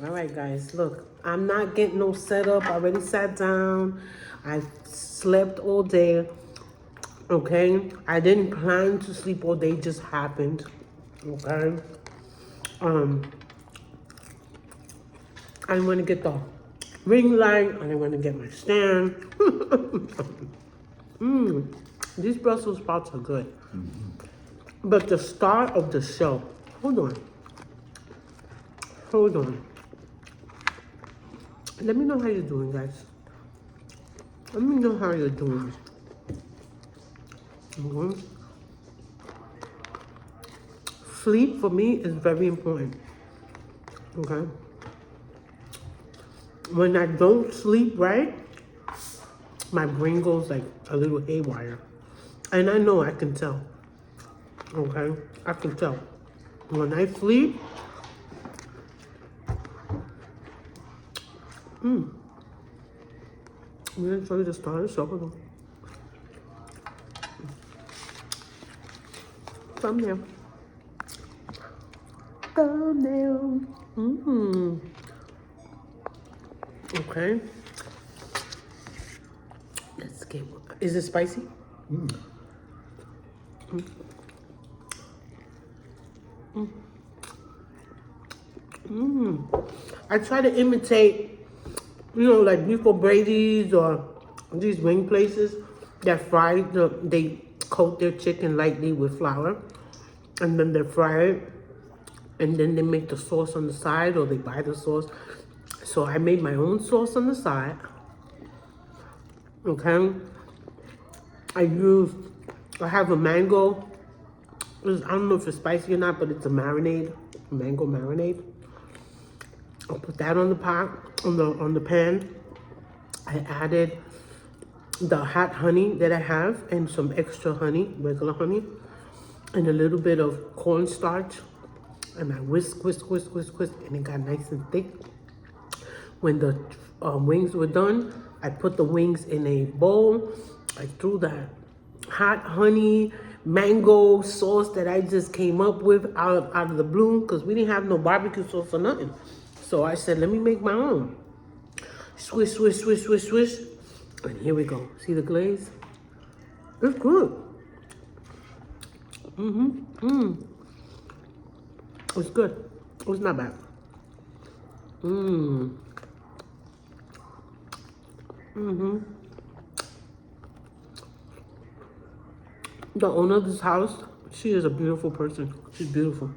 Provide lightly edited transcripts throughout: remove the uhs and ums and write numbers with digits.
All right, guys, look, I'm not getting no setup. I already sat down. I slept all day. Okay, I didn't plan to sleep all day, just happened. Okay, um, I want to get the ring light and I want to get my stand. These Brussels sprouts are good. But the star of the show, hold on, hold on. Let me know how you're doing, guys. Let me know how you're doing. Mhm. Sleep for me is very important. Okay. When I don't sleep right, my brain goes like a little haywire. And I know I can tell. Okay? I can tell. When I sleep, I'm gonna show you the star of the show. Thumbnail. Thumbnail. Okay. Let's get. Is it spicy? I try to imitate, like Before Brady's or these wing places that they coat their chicken lightly with flour and then they fry it and then they make the sauce on the side or they buy the sauce. So I made my own sauce on the side. Okay. I have a mango. I don't know if it's spicy or not, but it's a marinade, mango marinade. I'll put that on the pot, on the pan. I added the hot honey that I have and some extra honey, regular honey, and a little bit of cornstarch. And I whisk, and it got nice and thick. When the wings were done, I put the wings in a bowl. I threw that hot honey mango sauce that I just came up with out of the blue because we didn't have no barbecue sauce or nothing. So I said, let me make my own. Swish, swish, swish, swish, swish. And here we go. See the glaze? It's good. It's good. It's not bad. The owner of this house, she is a beautiful person. She's beautiful.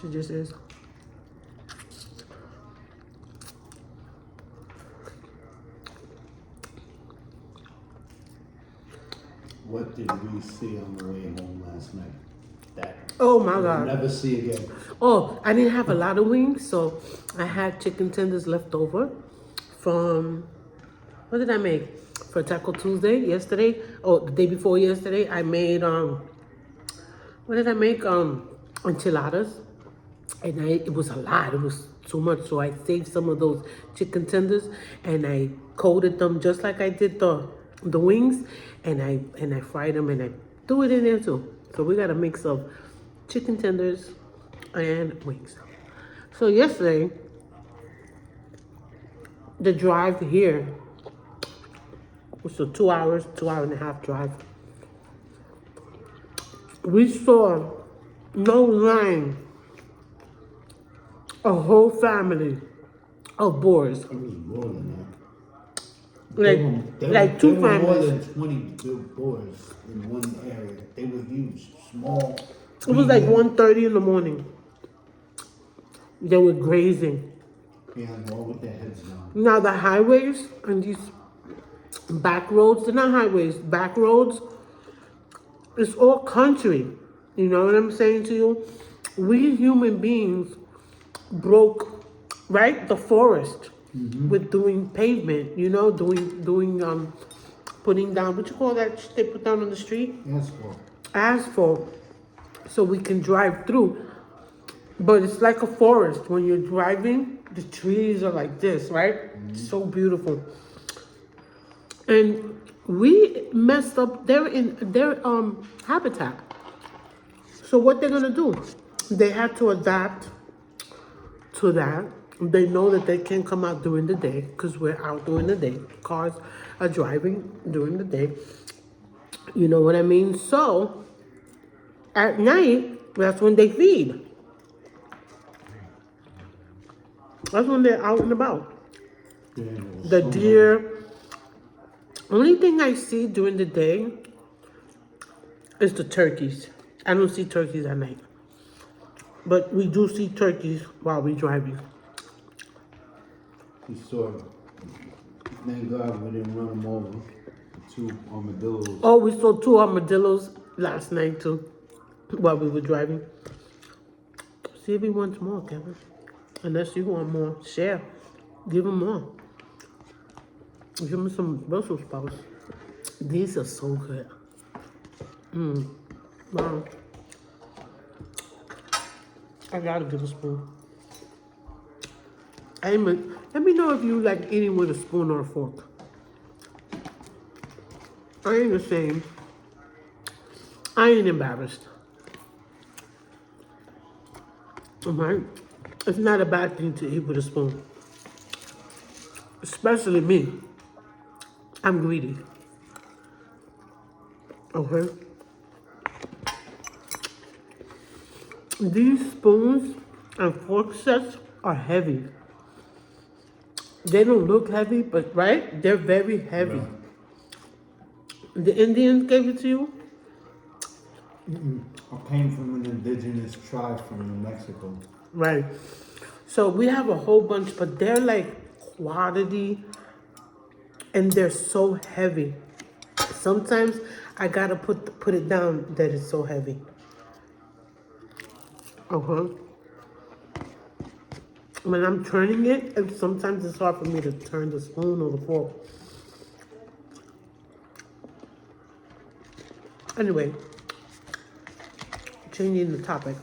She just is. What did we see on the way home last night? That Oh my we'll God. never see again. Oh, I didn't have a lot of wings, so I had chicken tenders left over from, what did I make? For Taco Tuesday yesterday. Oh, the day before yesterday, I made, what did I make? Enchiladas. And it was a lot. It was too much. So I saved some of those chicken tenders and I coated them just like I did the wings, and I fried them and I threw it in there too. So we got a mix of chicken tenders and wings. So yesterday, the drive here was a 2 hour and a half drive. We saw no line, a whole family of boars. It was more than that. Like two there were more families. than 20 big boars in one area. They were huge, small. It was like 1:30 in the morning. They were grazing. Yeah, all with their heads down. Now the highways and these back roads, they're not highways, back roads, it's all country. You know what I'm saying to you? We human beings broke, right, the forest with doing pavement, putting down, what you call that shit they put down on the street? Asphalt. Asphalt, so we can drive through. But it's like a forest. When you're driving, the trees are like this, right? So beautiful. And we messed up their habitat. So what they're gonna do? They had to adapt to that. They know that they can't come out during the day because we're out during the day. Cars are driving during the day. You know what I mean? So at night, that's when they feed. That's when they're out and about. Yeah, The deer. Only thing I see during the day is the turkeys. I don't see turkeys at night. But we do see turkeys while we're driving. we saw, thank God we didn't run them over. The 2 armadillos. Oh, we saw 2 armadillos last night too while we were driving. See if he wants more, Kevin. Unless you want more, share. Give him more. Give him some Brussels sprouts. These are so good. Wow. I gotta get a spoon. Let me know if you like eating with a spoon or a fork. I ain't ashamed. I ain't embarrassed. Alright? It's not a bad thing to eat with a spoon. Especially me. I'm greedy. Okay? These spoons and fork sets are heavy. They don't look heavy, but right? They're very heavy. Yeah. The Indians gave it to you? I came from an indigenous tribe from New Mexico. Right. So we have a whole bunch, but they're like quality and they're so heavy. Sometimes I gotta put it down that it's so heavy. When I'm turning it, and sometimes it's hard for me to turn the spoon or the fork. Anyway, changing the topic.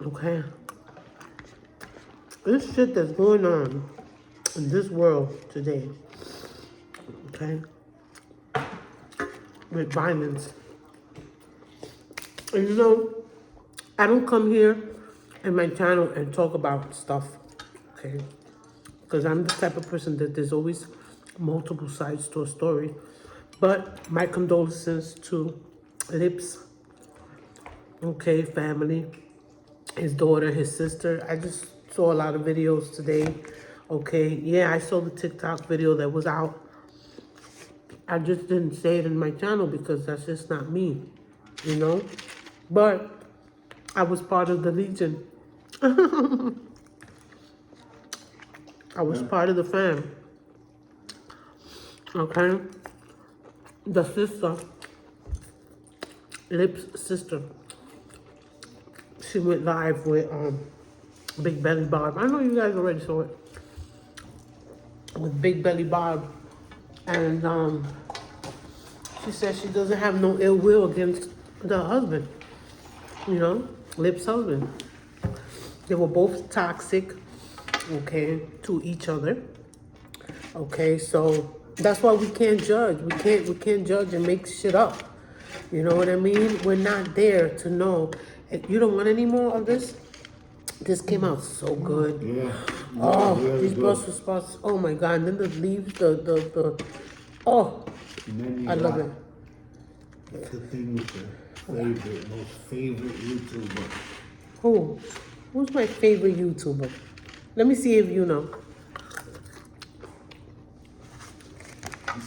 Okay. This shit that's going on in this world today, okay, with violence. And you know, I don't come here in my channel and talk about stuff, okay? Because I'm the type of person that there's always multiple sides to a story. But my condolences to Lips, okay, family, his daughter, his sister. I just saw a lot of videos today, okay? Yeah, I saw the TikTok video that was out. I just didn't say it in my channel because that's just not me, you know? But I was part of the Legion. I was part of the fam. Okay? The sister, Lip's sister, she went live with Big Belly Bob. I know you guys already saw it. With Big Belly Bob. And she said she doesn't have no ill will against the husband. You know, Lip's husband. They were both toxic, okay, to each other. Okay, so that's why we can't judge. We can't judge and make shit up. You know what I mean? We're not there to know. You don't want any more of this? This came out so good. Yeah. Oh, really these good. Brussels sprouts. Oh my God. And then the leaves, oh, And then you I love got it. the thing with the most favorite YouTuber. Who? Who's my favorite YouTuber? Let me see if you know.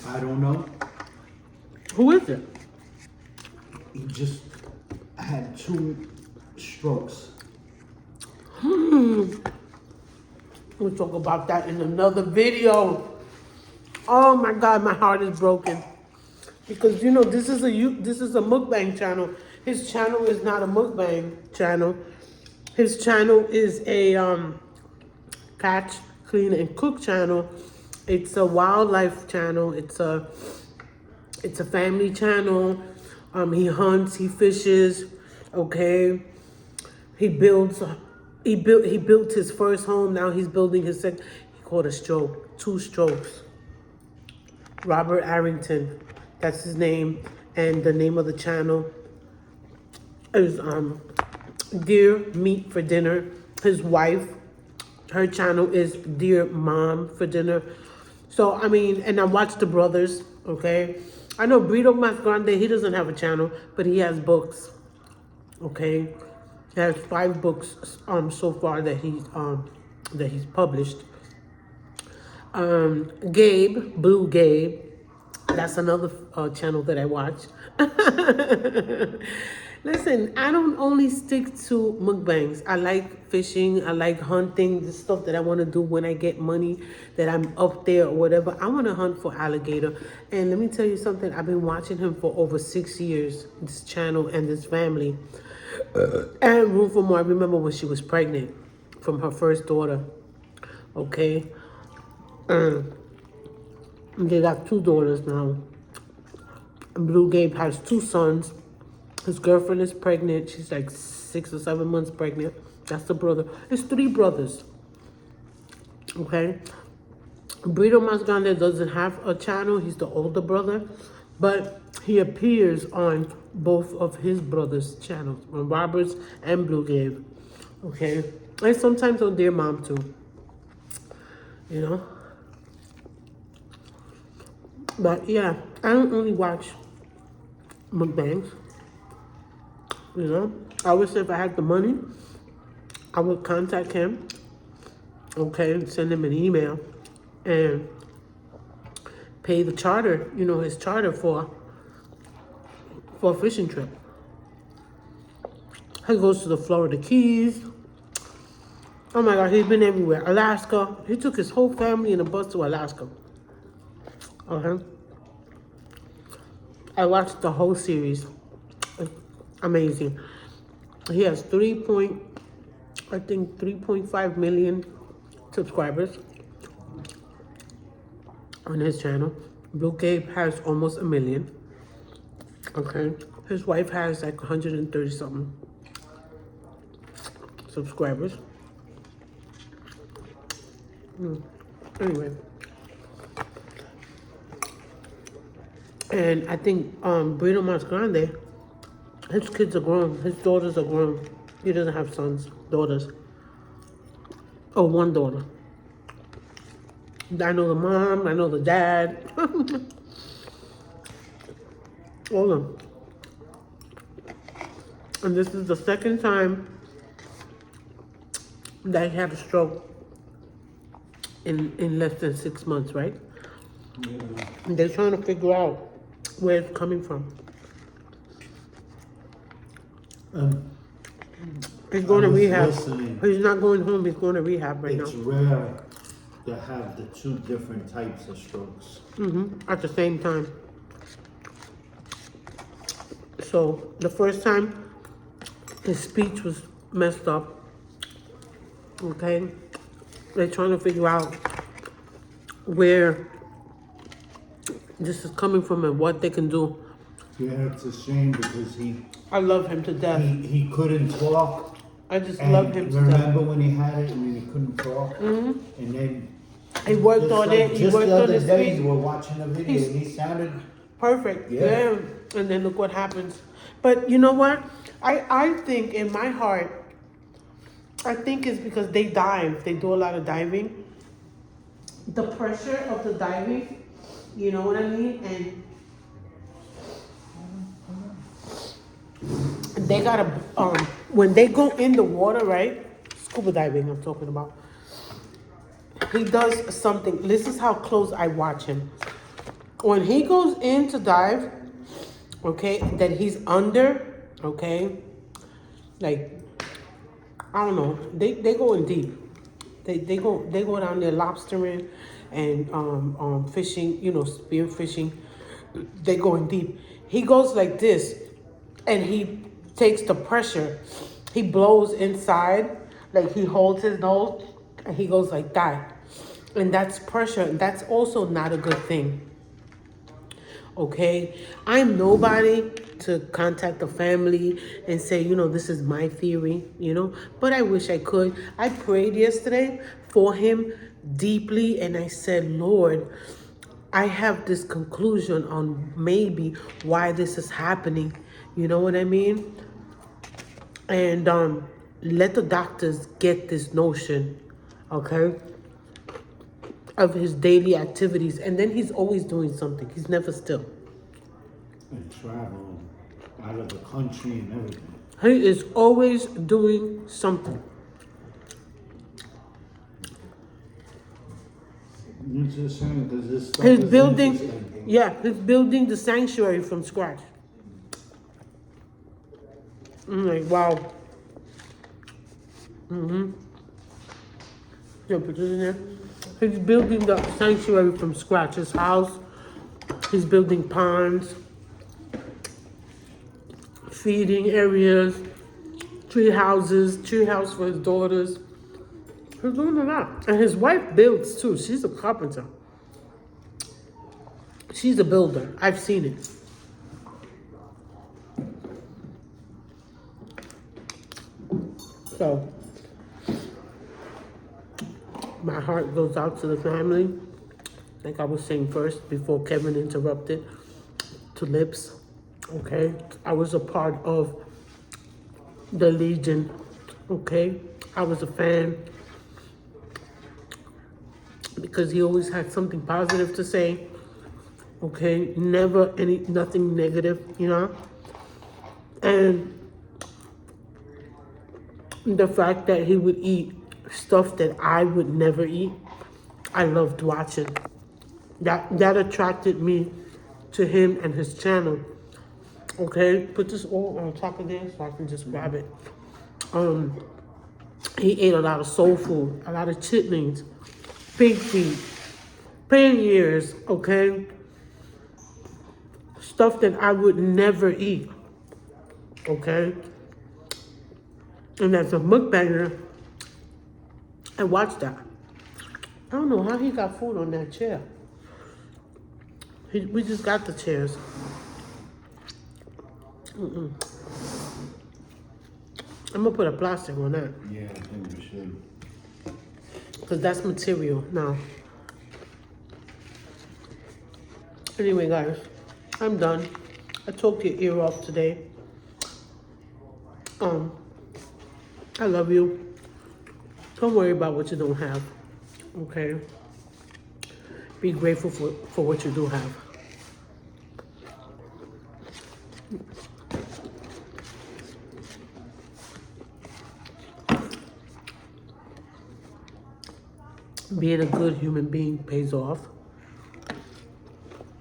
I don't know. Who is it? He just had 2 strokes. We'll talk about that in another video. Oh my God, my heart is broken. Because you know, this is a mukbang channel. His channel is not a mukbang channel. His channel is a catch, clean, and cook channel. It's a wildlife channel. It's a family channel. He hunts, he fishes, okay. He built his first home. Now he's building his second. He caught a stroke, 2 strokes. Robert Arrington, that's his name, and the name of the channel is Deer Meat for Dinner. His wife, her channel is DeerMom for Dinner. So, I mean, and I watch the brothers, okay? I know Brito Masgrande, he doesn't have a channel, but he has books, okay? He has 5 books so far that he's published. Gabe, Blue Gabe, that's another channel that I watch. Listen, I don't only stick to mukbangs. I like fishing. I like hunting, the stuff that I want to do when I get money, that I'm up there or whatever. I want to hunt for alligator. And let me tell you something. I've been watching him for over 6 years, this channel and this family. And Room for More, I remember when she was pregnant from her first daughter. Okay? They got 2 daughters now. And Blue Gabe has 2 sons. His girlfriend is pregnant. She's like 6 or 7 months pregnant. That's the brother. It's 3 brothers. Okay? Brito Masgrande doesn't have a channel. He's the older brother. But he appears on both of his brothers' channels. On Robert's and Blue Gabe. Okay? And sometimes on DeerMom too. You know? But yeah, I don't really watch mukbangs. You know, I wish if I had the money, I would contact him, okay, and send him an email and pay the charter, you know, his charter for a fishing trip. He goes to the Florida Keys. Oh my God, he's been everywhere. Alaska. He took his whole family in a bus to Alaska. Okay. I watched the whole series. Amazing. He has 3.5 million subscribers on his channel. Blue Gabe has almost 1 million. Okay. His wife has like 130 something subscribers. Anyway. And I think Brito Masgrande, his kids are grown. His daughters are grown. He doesn't have sons, daughters. Oh, 1 daughter. I know the mom, I know the dad. All of them. And this is the 2nd time that he had a stroke in less than 6 months, right? Yeah. And they're trying to figure out where it's coming from. He's going to rehab. Listening. He's not going home. He's going to rehab right It's now. rare to have the 2 different types of strokes. At the same time. So the first time, his speech was messed up. Okay, they're trying to figure out where this is coming from and what they can do. Yeah, it's a shame because I love him to death. he couldn't talk. I just And love him to death. remember when he had it and then he couldn't talk? And then He worked just on like- it. He just worked the on other his day speech. you were watching a video He's- and he sounded Perfect. Yeah. Yeah. And then look what happens. But you know what? I think in my heart, I think it's because they dive. They do a lot of diving. The pressure of the diving, you know what I mean? And they gotta, when they go in the water, right? Scuba diving, I'm talking about. He does something. This is how close I watch him. When he goes in to dive, okay, that he's under, okay, like, I don't know, they go in deep. They go down there lobstering and fishing, you know, spear fishing. They go in deep. He goes like this, and he takes the pressure. He blows inside, like he holds his nose, and he goes like that. And that's pressure, and that's also not a good thing. Okay, I'm nobody to contact the family and say, you know, this is my theory, you know, but I wish I could. I prayed yesterday for him deeply, and I said, Lord, I have this conclusion on maybe why this is happening. You know what I mean? and let the doctors get this notion, okay, of his daily activities. And then he's always doing something. He's never still. And traveling out of the country and everything. He is always doing something. You're just saying because this stuff He's is building, interesting. yeah, he's building the sanctuary from scratch. I'm like, wow. Yeah, put this in there. He's building the sanctuary from scratch. His house, he's building ponds, feeding areas, tree house for his daughters. He's doing a lot. And his wife builds too. She's a carpenter. She's a builder. I've seen it. So, my heart goes out to the family. Like I was saying first, before Kevin interrupted, to Lips. Okay? I was a part of the Legion. Okay? I was a fan. Because he always had something positive to say. Okay? Never nothing negative, you know? And the fact that he would eat stuff that I would never eat, I loved watching. That attracted me to him and his channel. Okay, put this all on top of there so I can just grab it. He ate a lot of soul food, a lot of chitlins, pig feet, pan ears, okay? Stuff that I would never eat, okay? And as a mukbanger, I watched that. I don't know how he got food on that chair. We just got the chairs. I'm gonna put a plastic on that. Yeah, I think we should. Because that's material now. Anyway, guys, I'm done. I talked your ear off today. I love you. Don't worry about what you don't have. Okay? Be grateful for what you do have. Being a good human being pays off.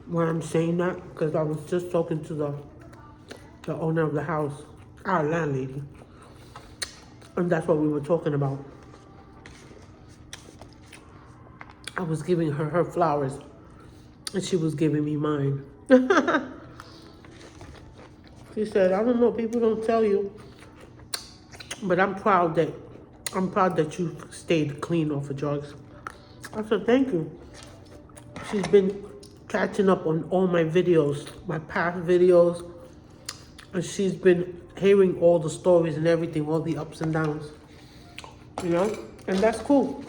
Why I'm saying that? Because I was just talking to the owner of the house, our landlady. And that's what we were talking about. I was giving her her flowers, and she was giving me mine. She said, I don't know, people don't tell you, but I'm proud that you stayed clean off of drugs. I said, thank you. She's been catching up on all my videos, my past videos, and she's been hearing all the stories and everything, all the ups and downs, you know, and that's cool.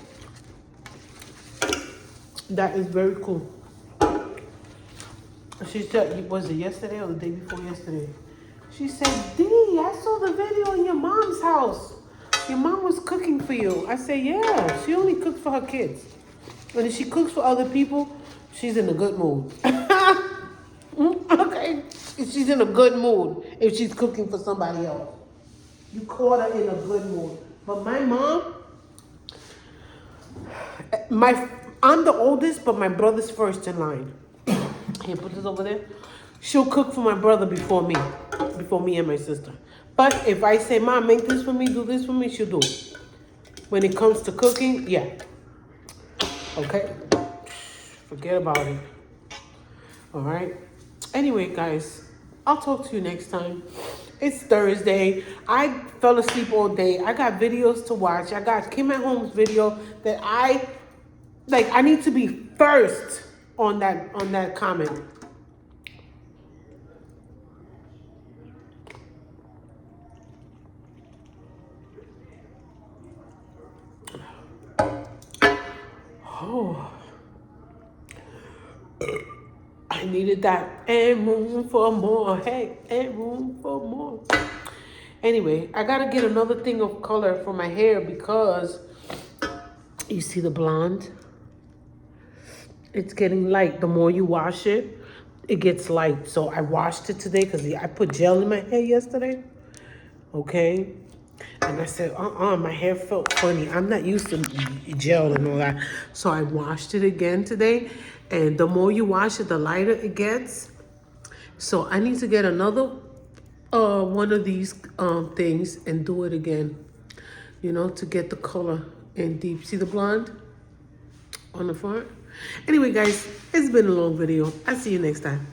That is very cool. She said, was it yesterday or the day before yesterday? She said, Dee, I saw the video in your mom's house. Your mom was cooking for you. I said, yeah, she only cooks for her kids. And if she cooks for other people, she's in a good mood. Okay? She's in a good mood if she's cooking for somebody else. You caught her in a good mood. But my mom, I'm the oldest, but my brother's first in line. Here, put this over there. She'll cook for my brother before me and my sister. But if I say, Mom, make this for me, do this for me, she'll do it. When it comes to cooking, yeah. Okay? Forget about it. All right? Anyway, guys, I'll talk to you next time. It's Thursday. I fell asleep all day. I got videos to watch. I got Kim at Home's video that I need to be first on that comment. Oh, I needed that. And room for more. Hey, and room for more. Anyway, I gotta get another thing of color for my hair because you see the blonde? It's getting light. The more you wash it, it gets light. So I washed it today because I put gel in my hair yesterday. Okay? And I said, my hair felt funny. I'm not used to gel and all that. So I washed it again today. And the more you wash it, the lighter it gets. So I need to get another one of these things and do it again. You know, to get the color in deep. See the blonde on the front? Anyway, guys, it's been a long video. I'll see you next time.